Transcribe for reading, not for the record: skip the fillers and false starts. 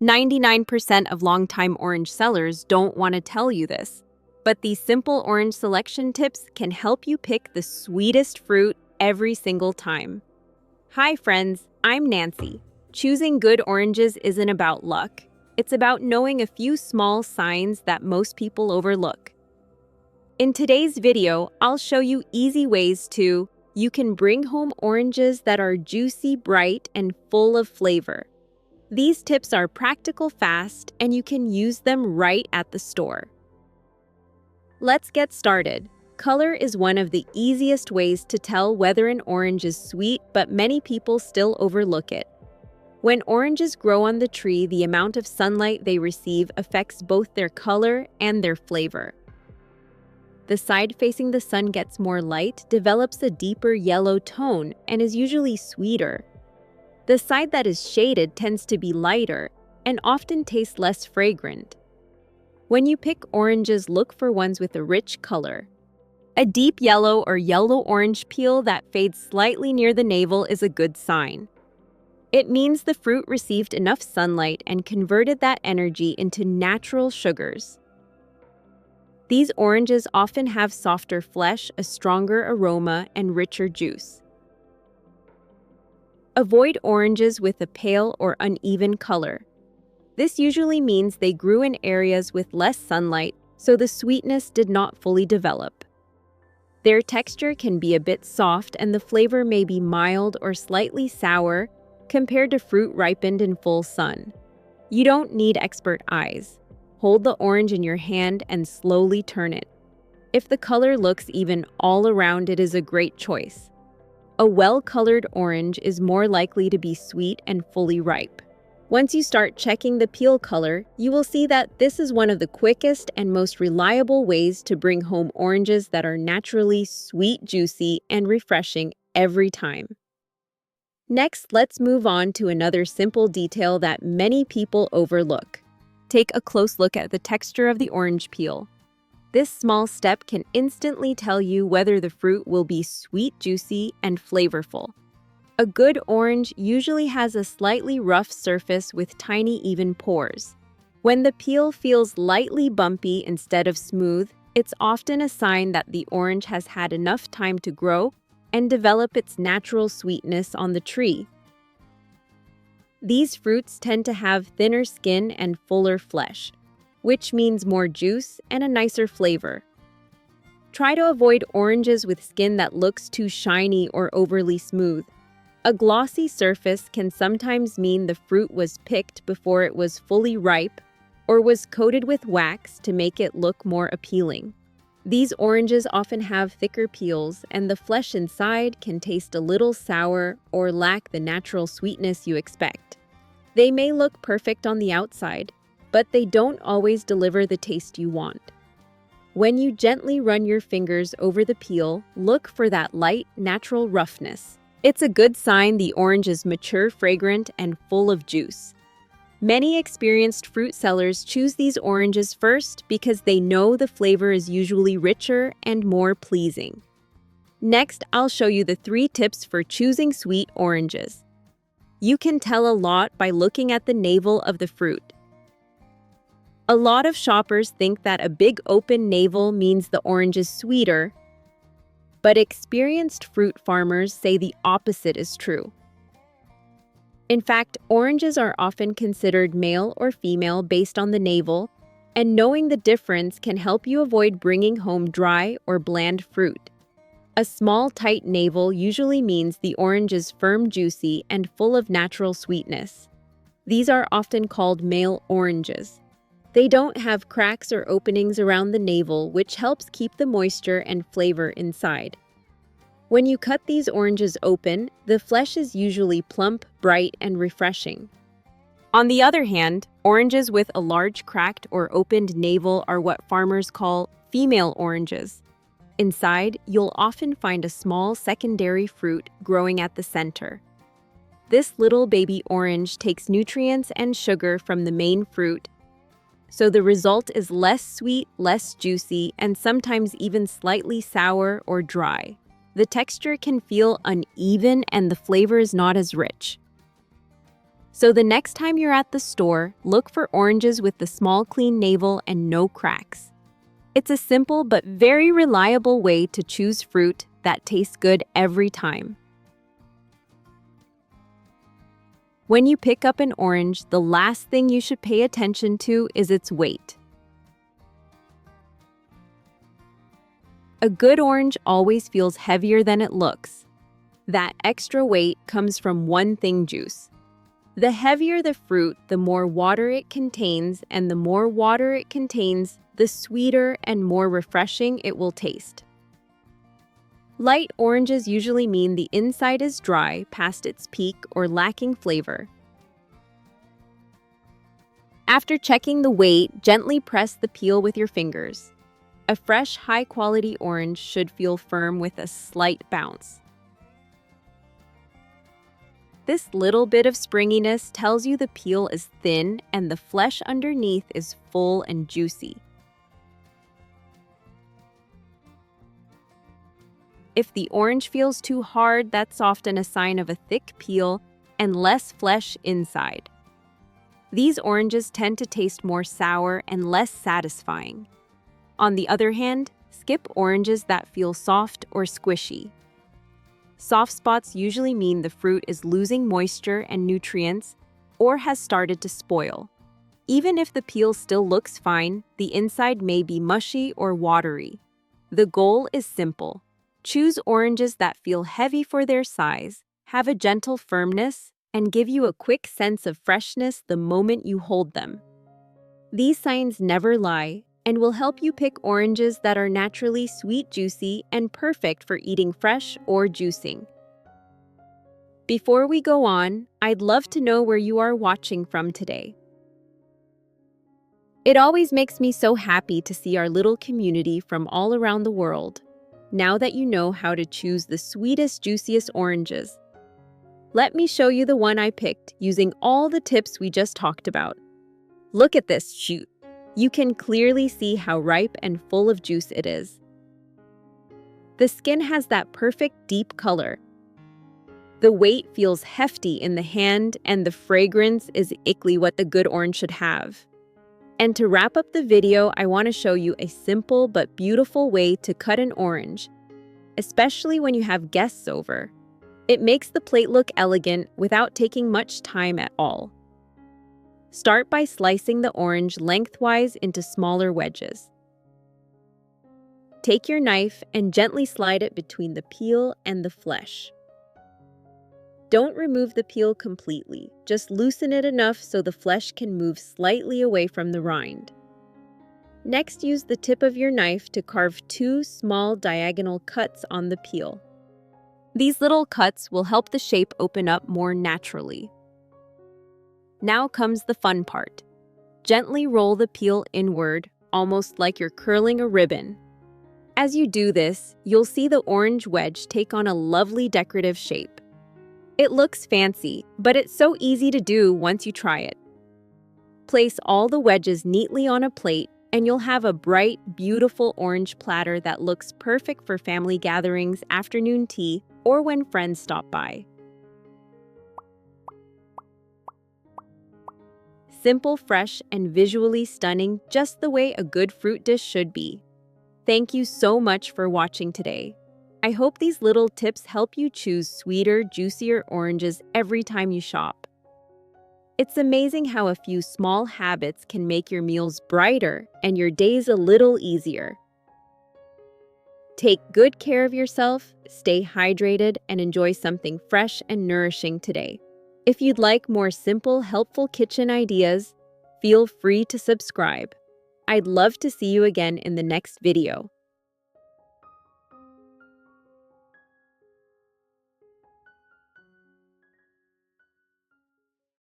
99% of longtime orange sellers don't want to tell you this, but these simple orange selection tips can help you pick the sweetest fruit every single time. Hi friends, I'm Nancy. Choosing good oranges isn't about luck. It's about knowing a few small signs that most people overlook. In today's video, I'll show you easy ways you can bring home oranges that are juicy, bright, and full of flavor. These tips are practical, fast, and you can use them right at the store. Let's get started. Color is one of the easiest ways to tell whether an orange is sweet, but many people still overlook it. When oranges grow on the tree, the amount of sunlight they receive affects both their color and their flavor. The side facing the sun gets more light, develops a deeper yellow tone, and is usually sweeter. The side that is shaded tends to be lighter and often tastes less fragrant. When you pick oranges, look for ones with a rich color. A deep yellow or yellow-orange peel that fades slightly near the navel is a good sign. It means the fruit received enough sunlight and converted that energy into natural sugars. These oranges often have softer flesh, a stronger aroma, and richer juice. Avoid oranges with a pale or uneven color. This usually means they grew in areas with less sunlight, so the sweetness did not fully develop. Their texture can be a bit soft and the flavor may be mild or slightly sour compared to fruit ripened in full sun. You don't need expert eyes. Hold the orange in your hand and slowly turn it. If the color looks even all around, it is a great choice. A well-colored orange is more likely to be sweet and fully ripe. Once you start checking the peel color, you will see that this is one of the quickest and most reliable ways to bring home oranges that are naturally sweet, juicy, and refreshing every time. Next, let's move on to another simple detail that many people overlook. Take a close look at the texture of the orange peel. This small step can instantly tell you whether the fruit will be sweet, juicy, and flavorful. A good orange usually has a slightly rough surface with tiny, even pores. When the peel feels lightly bumpy instead of smooth, it's often a sign that the orange has had enough time to grow and develop its natural sweetness on the tree. These fruits tend to have thinner skin and fuller flesh, which means more juice and a nicer flavor. Try to avoid oranges with skin that looks too shiny or overly smooth. A glossy surface can sometimes mean the fruit was picked before it was fully ripe or was coated with wax to make it look more appealing. These oranges often have thicker peels, and the flesh inside can taste a little sour or lack the natural sweetness you expect. They may look perfect on the outside, but they don't always deliver the taste you want. When you gently run your fingers over the peel, look for that light, natural roughness. It's a good sign the orange is mature, fragrant, and full of juice. Many experienced fruit sellers choose these oranges first because they know the flavor is usually richer and more pleasing. Next, I'll show you the 3 tips for choosing sweet oranges. You can tell a lot by looking at the navel of the fruit. A lot of shoppers think that a big open navel means the orange is sweeter, but experienced fruit farmers say the opposite is true. In fact, oranges are often considered male or female based on the navel, and knowing the difference can help you avoid bringing home dry or bland fruit. A small, tight navel usually means the orange is firm, juicy, and full of natural sweetness. These are often called male oranges. They don't have cracks or openings around the navel, which helps keep the moisture and flavor inside. When you cut these oranges open, the flesh is usually plump, bright, and refreshing. On the other hand, oranges with a large cracked or opened navel are what farmers call female oranges. Inside, you'll often find a small secondary fruit growing at the center. This little baby orange takes nutrients and sugar from the main fruit, so the result is less sweet, less juicy, and sometimes even slightly sour or dry. The texture can feel uneven and the flavor is not as rich. So the next time you're at the store, look for oranges with the small clean navel and no cracks. It's a simple but very reliable way to choose fruit that tastes good every time. When you pick up an orange, the last thing you should pay attention to is its weight. A good orange always feels heavier than it looks. That extra weight comes from one thing: juice. The heavier the fruit, the more water it contains, and the more water it contains, the sweeter and more refreshing it will taste. Light oranges usually mean the inside is dry, past its peak, or lacking flavor. After checking the weight, gently press the peel with your fingers. A fresh, high-quality orange should feel firm with a slight bounce. This little bit of springiness tells you the peel is thin and the flesh underneath is full and juicy. If the orange feels too hard, that's often a sign of a thick peel and less flesh inside. These oranges tend to taste more sour and less satisfying. On the other hand, skip oranges that feel soft or squishy. Soft spots usually mean the fruit is losing moisture and nutrients or has started to spoil. Even if the peel still looks fine, the inside may be mushy or watery. The goal is simple. Choose oranges that feel heavy for their size, have a gentle firmness, and give you a quick sense of freshness the moment you hold them. These signs never lie and will help you pick oranges that are naturally sweet, juicy, and perfect for eating fresh or juicing. Before we go on, I'd love to know where you are watching from today. It always makes me so happy to see our little community from all around the world. Now that you know how to choose the sweetest, juiciest oranges, let me show you the one I picked using all the tips we just talked about. Look at this shoot. You can clearly see how ripe and full of juice it is. The skin has that perfect deep color. The weight feels hefty in the hand, and the fragrance is exactly what the good orange should have. And to wrap up the video, I want to show you a simple but beautiful way to cut an orange, especially when you have guests over. It makes the plate look elegant without taking much time at all. Start by slicing the orange lengthwise into smaller wedges. Take your knife and gently slide it between the peel and the flesh. Don't remove the peel completely, just loosen it enough so the flesh can move slightly away from the rind. Next, use the tip of your knife to carve 2 small diagonal cuts on the peel. These little cuts will help the shape open up more naturally. Now comes the fun part. Gently roll the peel inward, almost like you're curling a ribbon. As you do this, you'll see the orange wedge take on a lovely decorative shape. It looks fancy, but it's so easy to do once you try it. Place all the wedges neatly on a plate, and you'll have a bright, beautiful orange platter that looks perfect for family gatherings, afternoon tea, or when friends stop by. Simple, fresh, and visually stunning, just the way a good fruit dish should be. Thank you so much for watching today. I hope these little tips help you choose sweeter, juicier oranges every time you shop. It's amazing how a few small habits can make your meals brighter and your days a little easier. Take good care of yourself, stay hydrated, and enjoy something fresh and nourishing today. If you'd like more simple, helpful kitchen ideas, feel free to subscribe. I'd love to see you again in the next video.